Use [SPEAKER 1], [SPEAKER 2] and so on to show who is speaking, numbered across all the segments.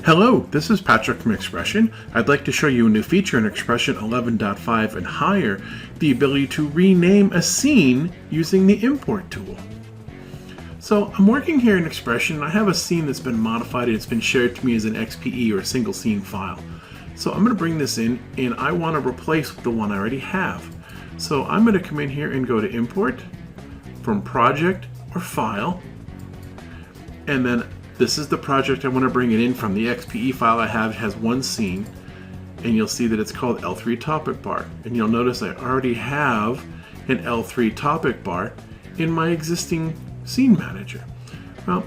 [SPEAKER 1] Hello, this is Patrick from XPression. I'd like to show you a new feature in XPression 11.5 and higher, the ability to rename a scene using the Import tool. So I'm working here in XPression and I have a scene that's been modified and it's been shared to me as an XPE or a single scene file. So I'm going to bring this in and I want to replace the one I already have. So I'm going to come in here and go to Import from Project or File, and then this is the project I want to bring it in from. The XPE file I have has one scene, and you'll see that it's called L3 topic bar. And you'll notice I already have an L3 topic bar in my existing scene manager. Well,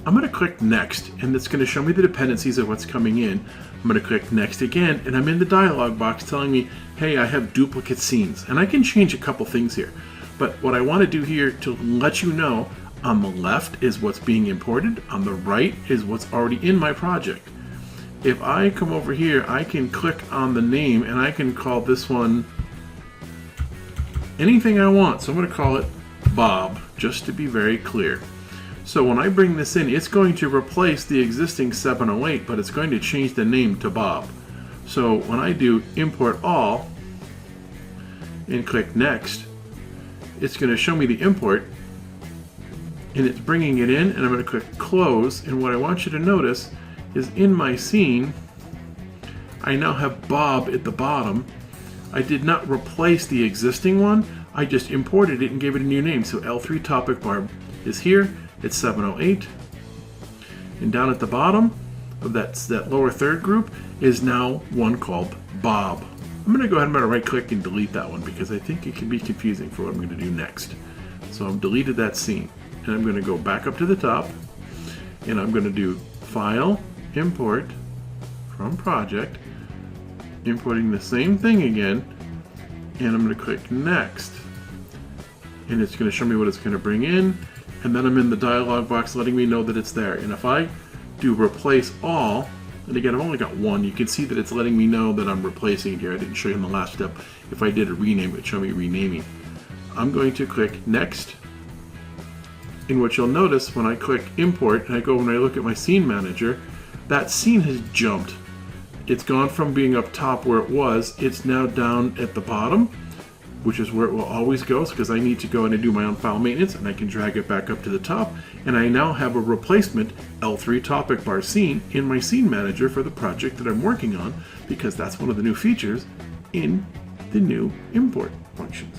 [SPEAKER 1] I'm going to click Next, and it's going to show me the dependencies of what's coming in. I'm going to click Next again, and I'm in the dialog box telling me, hey, I have duplicate scenes. And I can change a couple things here. But what I want to do here to let you know, on the left is what's being imported, on the right is what's already in my project. If I come over here, I can click on the name and I can call this one anything I want. So I'm going to call it Bob, just to be very clear. So when I bring this in, it's going to replace the existing 708, but it's going to change the name to Bob. So when I do import all and click next, it's going to show me the import, and it's bringing it in, and I'm going to click close. And what I want you to notice is in my scene, I now have Bob at the bottom. I did not replace the existing one, I just imported it and gave it a new name. So L3 topic bar is here, it's 708. And down at the bottom of that lower third group is now one called Bob. I'm going to go ahead and right click and delete that one because I think it can be confusing for what I'm going to do next. So I've deleted that scene. And I'm going to go back up to the top, and I'm going to do File, Import from Project, importing the same thing again, and I'm going to click Next. And it's going to show me what it's going to bring in, and then I'm in the dialog box letting me know that it's there. And if I do Replace All, and again I've only got one, you can see that it's letting me know that I'm replacing it here. I didn't show you in the last step. If I did a rename, it would show me renaming. I'm going to click Next. And what you'll notice when I click import and I go and I look at my scene manager, that scene has jumped. It's gone from being up top where it was, it's now down at the bottom, which is where it will always go, because I need to go in and do my own file maintenance, and I can drag it back up to the top, and I now have a replacement L3 topic bar scene in my scene manager for the project that I'm working on, because that's one of the new features in the new import functions.